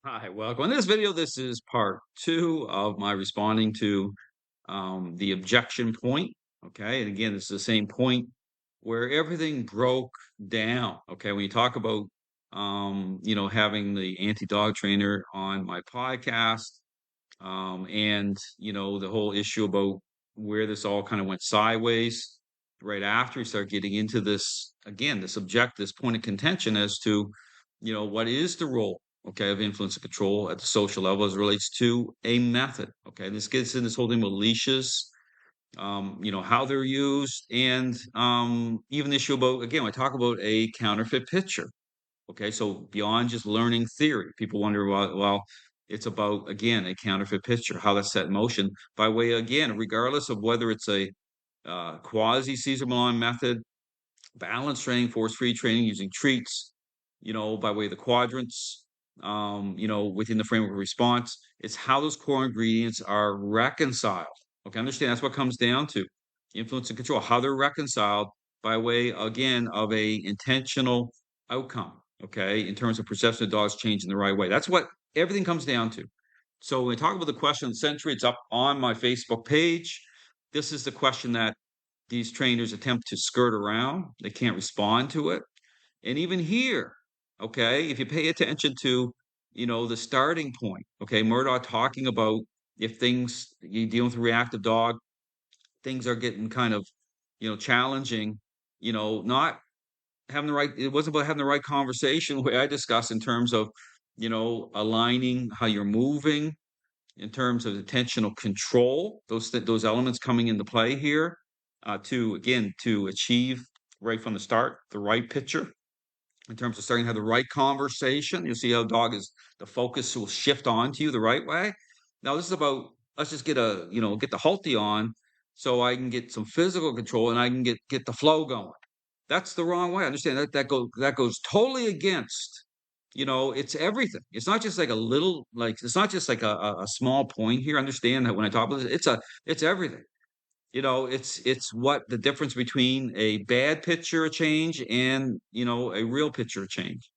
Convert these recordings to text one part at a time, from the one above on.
Hi, welcome. In this video, this is part two of my responding to the objection point. Okay. And again, this is the same point where everything broke down. Okay. When you talk about, having the anti-dog trainer on my podcast, and the whole issue about where this all kind of went sideways right after we start getting into this, again, this point of contention as to, what is the role, okay, of influence and control at the social level as it relates to a method. Okay. This gets in this whole thing with leashes, how they're used, and even the issue about, again, I talk about a counterfeit picture. Okay, so beyond just learning theory, people wonder, well, it's about, again, a counterfeit picture, how that's set in motion by way, again, regardless of whether it's a quasi Caesar Milan method, balance training, force free training using treats, by way of the quadrants, within the framework of response. It's how those core ingredients are reconciled. Okay, understand that's what comes down to influence and control, how they're reconciled by way, again, of a intentional outcome. Okay, in terms of perception of dogs changing the right way. That's what everything comes down to. So when we talk about the question of the century, it's up on my Facebook page. This is the question that these trainers attempt to skirt around. They can't respond to it. And even here, okay, if you pay attention to, the starting point, okay, Murdaugh talking about if things you deal with a reactive dog, things are getting kind of, challenging, not having the right, it wasn't about having the right conversation, where I discuss in terms of, aligning how you're moving, in terms of attentional control, those elements coming into play here, to again to achieve right from the start the right picture in terms of starting to have the right conversation. You'll see how dog is the focus will shift onto you the right way. Now this is about, let's just get the halty on so I can get some physical control and I can get the flow going. That's the wrong way. I understand that goes totally against, it's everything. It's not just like a little, like it's not just like a small point here. Understand that when I talk about this, it's everything. It's what the difference between a bad picture of change and, a real picture of change.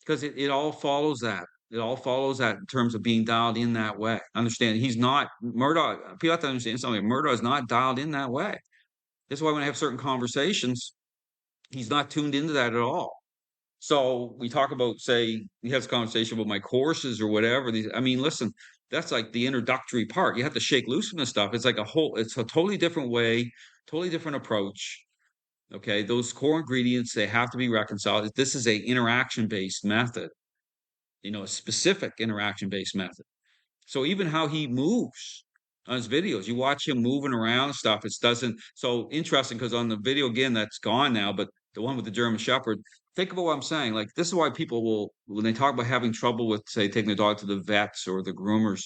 Because it all follows that. It all follows that in terms of being dialed in that way. Understand he's not Murdaugh. People have to understand something. Murdaugh is not dialed in that way. That's why when I have certain conversations, he's not tuned into that at all. So we talk about, say, we have this conversation about my courses or whatever. I mean, listen, that's like the introductory part. You have to shake loose from this stuff. It's like it's a totally different way, totally different approach. Okay. Those core ingredients, they have to be reconciled. This is a interaction based method, a specific interaction based method. So even how he moves on his videos, you watch him moving around and stuff. It doesn't so interesting because on the video again that's gone now, but the one with the German Shepherd. Think about what I'm saying. Like this is why people will when they talk about having trouble with say taking the dog to the vets or the groomers,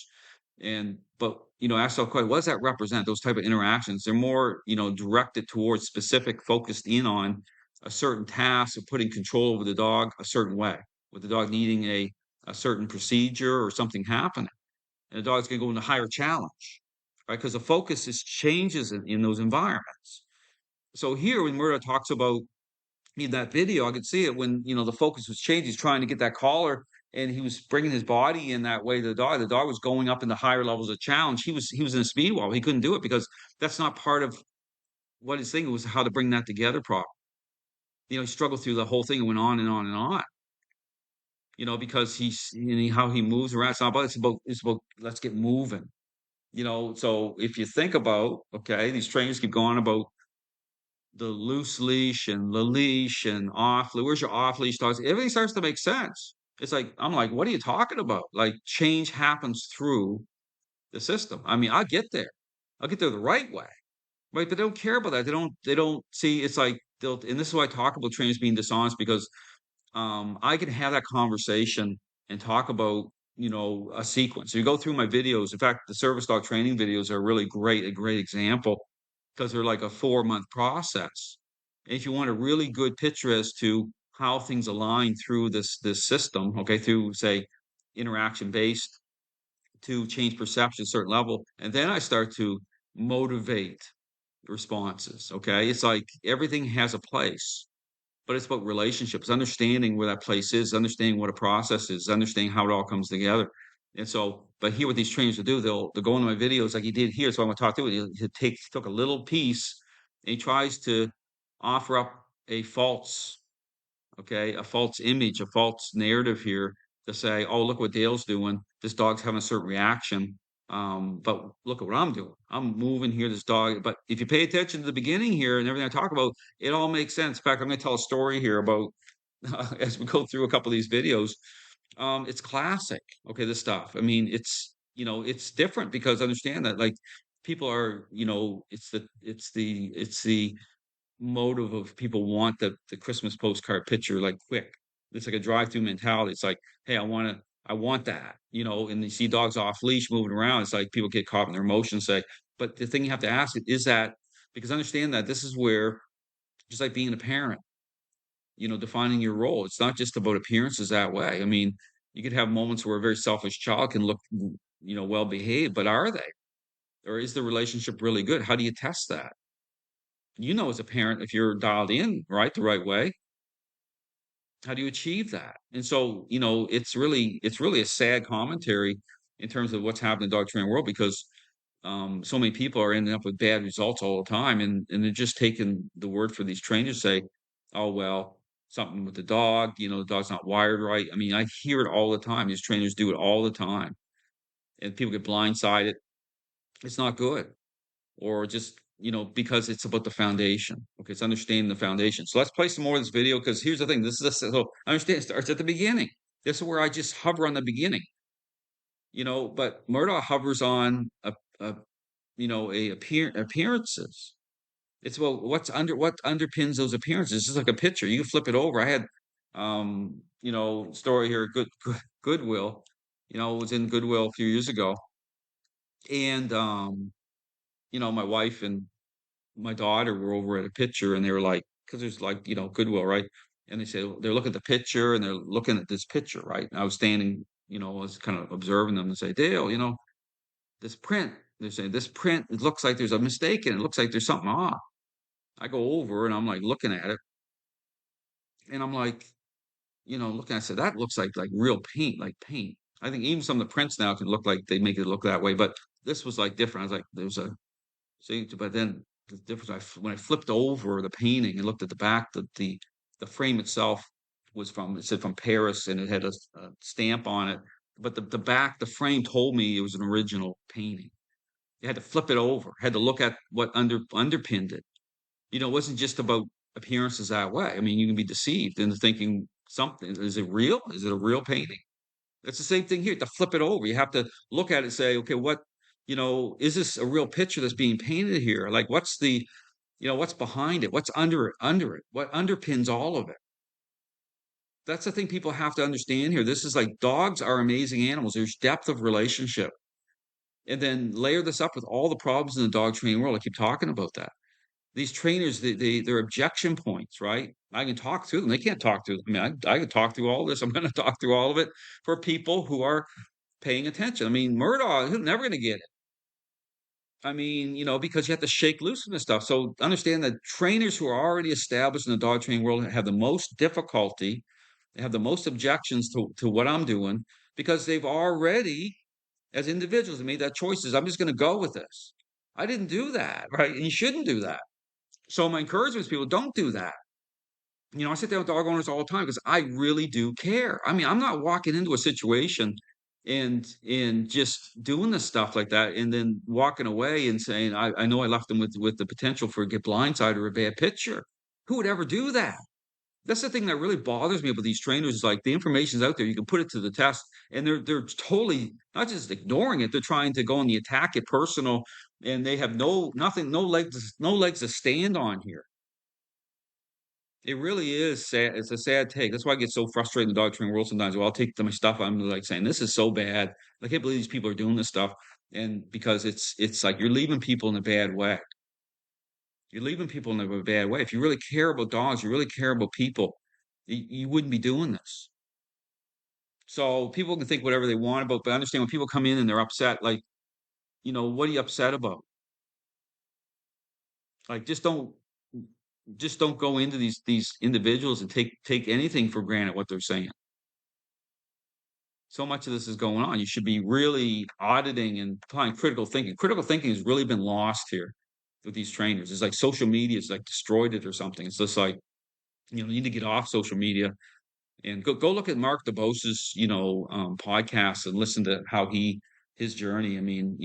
and but ask yourself question, what does that represent? Those type of interactions, they're more directed towards specific, focused in on a certain task of putting control over the dog a certain way, with the dog needing a certain procedure or something happening and the dog's going to go into higher challenge, right? Because the focus is changes in those environments. So here, when Murda talks about in that video, I could see it when the focus was changed. He's trying to get that collar, and he was bringing his body in that way to the dog. The dog was going up into higher levels of challenge. He was in a speed wall. He couldn't do it because that's not part of what his thing was. How to bring that together properly. He struggled through the whole thing and went on and on and on. Because how he moves around. It's about let's get moving. So if you think about, okay, these trainers keep going about the loose leash and the leash and off. Where's your off leash dogs? Everything starts to make sense. It's like, I'm like, what are you talking about? Like change happens through the system. I mean, I'll get there the right way. Right. But they don't care about that. They don't see it's like and this is why I talk about trainers being dishonest because I can have that conversation and talk about, a sequence. So you go through my videos. In fact, the service dog training videos are really a great example because they're like a 4-month process. And if you want a really good picture as to how things align through this system, okay, through say interaction based to change perception at a certain level, and then I start to motivate responses. Okay. It's like everything has a place. but it's about relationships, understanding where that place is, understanding what a process is, understanding how it all comes together. And so, but here, what these trainers will do, they'll go into my videos like he did here. So I'm going to talk to it. He took a little piece and he tries to offer up a false, okay, a false image, a false narrative here to say, oh, look what Dale's doing. This dog's having a certain reaction. But look at what I'm doing. I'm moving here, this dog. But if you pay attention to the beginning here and everything I talk about, it all makes sense. In fact, I'm going to tell a story here about as we go through a couple of these videos. It's classic. Okay, this stuff. I mean, it's different because understand that like people are, it's the motive of people want the Christmas postcard picture like quick. It's like a drive-through mentality. It's like, hey, I want that, and you see dogs off leash moving around. It's like people get caught in their emotions, say, but the thing you have to ask is that because understand that this is where just like being a parent, defining your role. It's not just about appearances that way. I mean, you could have moments where a very selfish child can look, well behaved, but are they? Or is the relationship really good? How do you test that? As a parent, if you're dialed in, right, the right way, how do you achieve that? And so, it's really a sad commentary in terms of what's happening in the dog training world because so many people are ending up with bad results all the time, and they're just taking the word for these trainers say, oh well, something with the dog, the dog's not wired right. I mean, I hear it all the time. These trainers do it all the time, and people get blindsided. It's not good. Or just because it's about the foundation. Okay, it's understanding the foundation. So let's play some more of this video because here's the thing. This is so understand it starts at the beginning. This is where I just hover on the beginning. But Murdaugh hovers on appearances. It's about what underpins those appearances. It's just like a picture. You can flip it over. I had story here, Goodwill. Was in Goodwill a few years ago. And my wife and my daughter were over at a picture and they were like, because there's like, Goodwill, right? And they said they're looking at the picture and they're looking at this picture, right? And I was standing, I was kind of observing them and say, Dale, this print, they're saying this print, it looks like there's a mistake in it. It looks like there's something off. I go over and I'm like looking at it and I'm like, looking, I said, that looks like real paint, like paint. I think even some of the prints now can look like they make it look that way, but this was like different. I was like, there's a See, but then the difference, when I flipped over the painting and looked at the back, the frame itself it said from Paris and it had a stamp on it. But the back, the frame told me it was an original painting. You had to flip it over, had to look at what underpinned it. It wasn't just about appearances that way. I mean, you can be deceived into thinking something. Is it real? Is it a real painting? It's the same thing here. To flip it over, you have to look at it and say, okay, is this a real picture that's being painted here? Like, what's behind it? What's under it? What underpins all of it? That's the thing people have to understand here. This is like dogs are amazing animals. There's depth of relationship. And then layer this up with all the problems in the dog training world. I keep talking about that. These trainers, they're objection points, right? I can talk through them. They can't talk through them. I mean, I can talk through all this. I'm going to talk through all of it for people who are paying attention. I mean, Murdaugh, he's never going to get it. I mean, because you have to shake loose from this stuff. So understand that trainers who are already established in the dog training world have the most difficulty, they have the most objections to what I'm doing because they've already, as individuals, made that choices. I'm just going to go with this. I didn't do that, right? And you shouldn't do that. So my encouragement is people don't do that. I sit down with dog owners all the time because I really do care. I mean, I'm not walking into a situation and just doing the stuff like that and then walking away and saying, I know I left them with the potential for get blindsided or a bad picture. Who would ever do that? That's the thing that really bothers me about these trainers is like the information's out there. You can put it to the test and they're totally not just ignoring it, they're trying to go on the attack it personal and they have no legs to stand on here. It really is sad. It's a sad take. That's why I get so frustrated in the dog training world sometimes. Well, I'll take my stuff. I'm like saying, this is so bad. I can't believe these people are doing this stuff. And because it's like you're leaving people in a bad way. You're leaving people in a bad way. If you really care about dogs, you really care about people, you wouldn't be doing this. So people can think whatever they want about, but I understand when people come in and they're upset, like, what are you upset about? Like, just don't. just don't go into these individuals and take anything for granted what they're saying. So much of this is going on. You should be really auditing and applying critical thinking. Critical thinking has really been lost here with these trainers. It's like social media has like destroyed it or something. It's just like, you need to get off social media and go look at Mark DeBose's, podcast and listen to how his journey. I mean,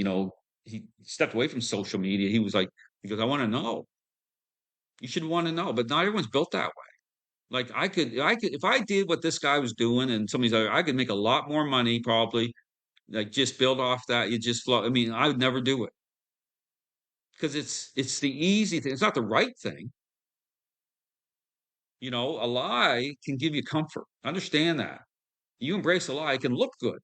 he stepped away from social media. He was like, he goes, I want to know. You should want to know, but not everyone's built that way. Like I could, if I did what this guy was doing and somebody's like, I could make a lot more money probably. Like just build off that. You just flow. I mean, I would never do it because it's the easy thing. It's not the right thing. A lie can give you comfort. Understand that. You embrace a lie, it can look good.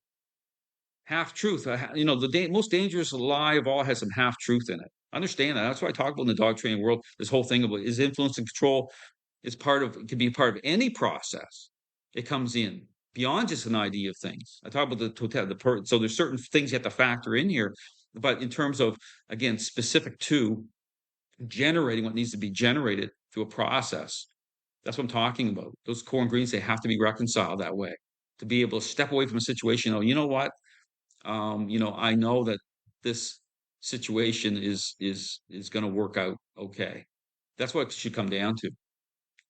Half truth. The most dangerous lie of all has some half truth in it. Understand that. That's why I talk about in the dog training world. This whole thing about is influence and control is part of. It can be part of any process. It comes in beyond just an idea of things. I talk about the total. So there's certain things you have to factor in here, but in terms of again specific to generating what needs to be generated through a process. That's what I'm talking about. Those core ingredients, they have to be reconciled that way to be able to step away from a situation. Oh, you know what? I know that this situation is going to work out okay. That's what it should come down to.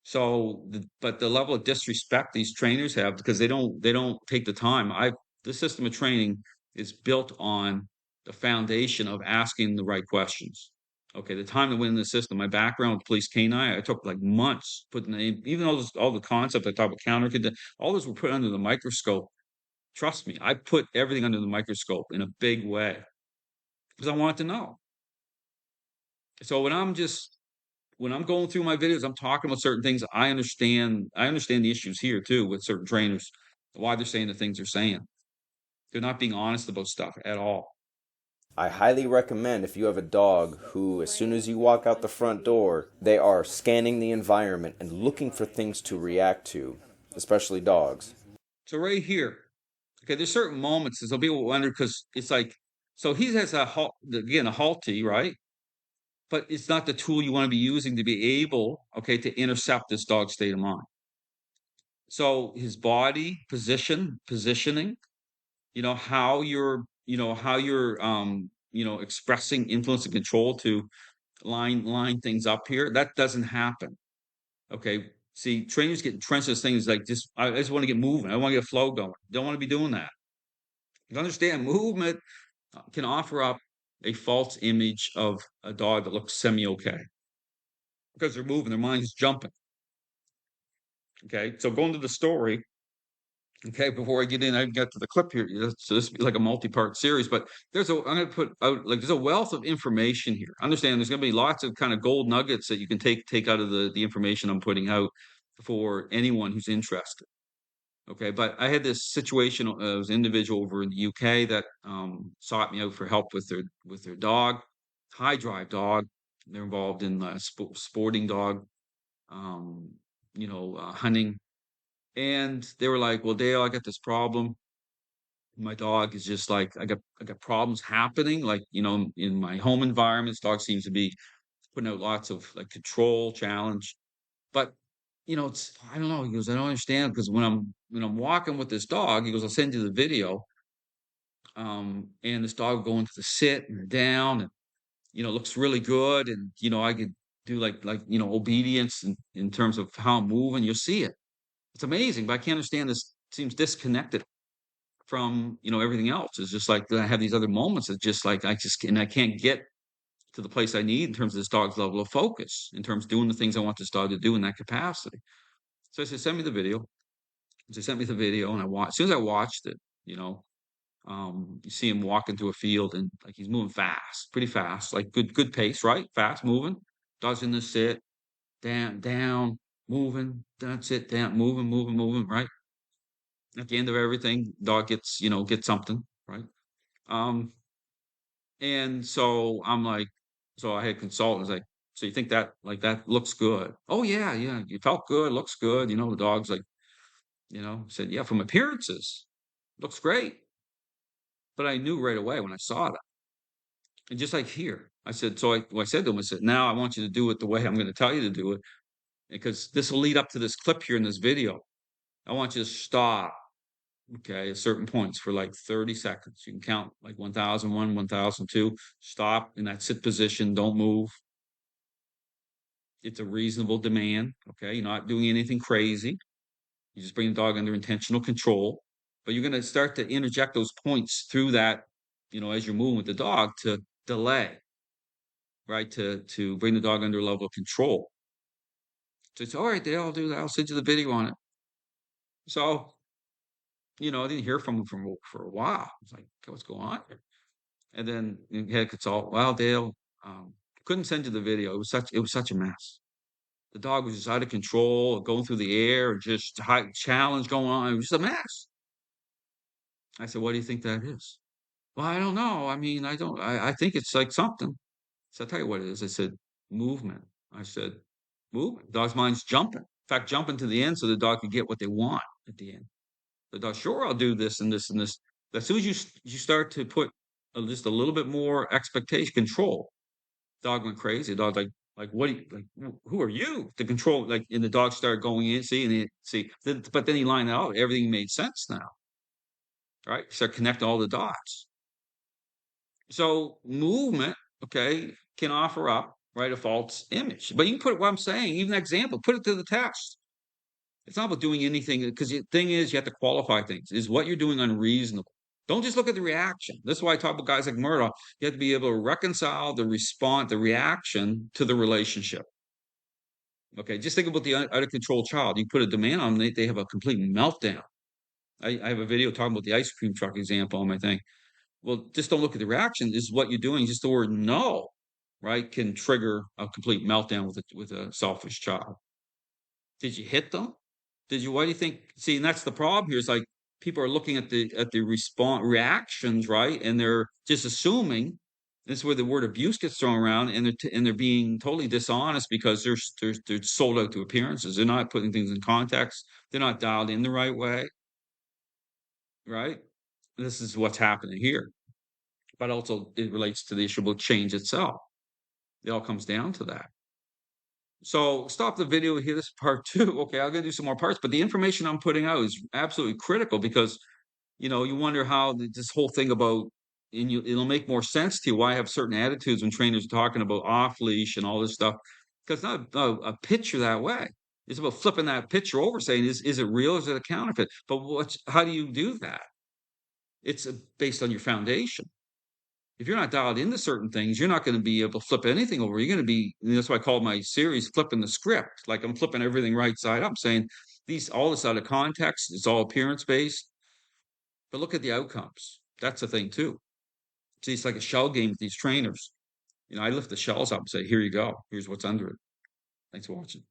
So, but the level of disrespect these trainers have because they don't take the time. The system of training is built on the foundation of asking the right questions. Okay, the time to win the system. My background with police canine, I took like months putting even all the concepts I talk about counter, all those were put under the microscope. Trust me, I put everything under the microscope in a big way because I wanted to know. So when I'm going through my videos, I'm talking about certain things. I understand the issues here too with certain trainers, why they're saying the things they're saying. They're not being honest about stuff at all. I highly recommend if you have a dog who, as soon as you walk out the front door, they are scanning the environment and looking for things to react to, especially dogs. So right here, okay, there's certain moments that some people wonder because it's like, so he has again a halty, right? But it's not the tool you want to be using to be able, okay, to intercept this dog's state of mind. So his body positioning, how you're expressing influence and control to line things up here. That doesn't happen. Okay. See, trainers get entrenched in this thing is like I just want to get moving. I want to get a flow going. Don't want to be doing that. You understand movement can offer up a false image of a dog that looks semi okay because they're moving, their mind is jumping. Okay. So going to the story, okay, before I get in, I get to the clip here. So this be like a multi-part series, but I'm going to put out like there's a wealth of information here. Understand, there's going to be lots of kind of gold nuggets that you can take out of the information I'm putting out for anyone who's interested. Okay, but I had this situation. It was an individual over in the UK that sought me out for help with their dog, high drive dog. They're involved in sporting dog, hunting, and they were like, "Well, Dale, I got this problem. My dog is just like I got problems happening. Like in my home environment, this dog seems to be putting out lots of like control, challenge. But it's I don't know." He goes, "I don't understand because when I'm walking with this dog," he goes, "I'll send you the video. And this dog will go into the sit and down, and looks really good, and I could do like obedience in terms of how I'm moving. You'll see it. It's amazing, but I can't understand this. Seems disconnected from everything else. It's just like I have these other moments that just like I can't get to the place I need in terms of this dog's level of focus, in terms of doing the things I want this dog to do in that capacity." So I said, "Send me the video." So he sent me the video, and I watched. As soon as I watched it, you see him walking through a field, and like he's moving fast, pretty fast, like good pace, right? Fast moving. Dog's in the sit, down, moving. That's it, down, moving, right? At the end of everything, dog gets something, right? Um, and so I'm like, so I had consultants like, "So you think that looks good?" "Oh yeah, you felt good, looks good." The dog's like, said, "Yeah, from appearances, looks great." But I knew right away when I saw that. And just like here, I said, I said to him, I said, now I want you to do it the way I'm going to tell you to do it, because this will lead up to this clip here in this video. I want you to stop, okay, at certain points for like 30 seconds. You can count like 1001, 1002. Stop in that sit position. Don't move. It's a reasonable demand. Okay. You're not doing anything crazy. You just bring the dog under intentional control. But you're going to start to interject those points through that, as you're moving with the dog to delay, right? To bring the dog under a level of control. So it's all right, Dale, I'll do that. I'll send you the video on it. So, I didn't hear from him for a while. I was like, okay, what's going on here? And then head consult, well, Dale, couldn't send you the video. It was such a mess. The dog was just out of control, going through the air, just high challenge going on. It was just a mess. I said, what do you think that is? Well, I don't know. I mean, I think it's like something. So I'll tell you what it is. I said, movement. I said, movement. Dog's mind's jumping. In fact, jumping to the end so the dog can get what they want at the end. The dog, sure, I'll do this and this and this. As soon as you start to put just a little bit more expectation control, dog went crazy. The dog like what? Who are you to control? Like, and the dog started going in, see. But then he lined out. Everything made sense now, right? Start connecting all the dots. So movement, okay, can offer up, right, a false image. But you can put what I'm saying, even that example, put it to the test. It's not about doing anything, because the thing is, you have to qualify things. Is what you're doing unreasonable? Don't just look at the reaction. That's why I talk about guys like Murdaugh. You have to be able to reconcile the response, the reaction to the relationship. Okay, just think about the out of control child. You put a demand on them, they have a complete meltdown. I have a video talking about the ice cream truck example on my thing. Well, just don't look at the reaction. This is what you're doing. Just the word no, right, can trigger a complete meltdown with a selfish child. Did you hit them? Did you? Why do you think? See, and that's the problem here. Is like people are looking at the response reactions, right, and they're just assuming. This is where the word abuse gets thrown around, and they're being totally dishonest because they're sold out to appearances. They're not putting things in context. They're not dialed in the right way, right? This is what's happening here. But also, it relates to the issue about change itself. It all comes down to that. So stop the video here. This part two. Okay, I'm gonna do some more parts, but the information I'm putting out is absolutely critical because you wonder how this whole thing about, and it'll make more sense to you why I have certain attitudes when trainers are talking about off leash and all this stuff. Because not a picture that way. It's about flipping that picture over, saying, is it real? Is it a counterfeit? But how do you do that? It's based on your foundation. If you're not dialed into certain things, you're not going to be able to flip anything over. You're going to be, that's why I called my series flipping the script. Like I'm flipping everything right side up, saying all this out of context, it's all appearance based. But look at the outcomes. That's the thing too. See, it's like a shell game with these trainers. I lift the shells up and say, here you go. Here's what's under it. Thanks for watching.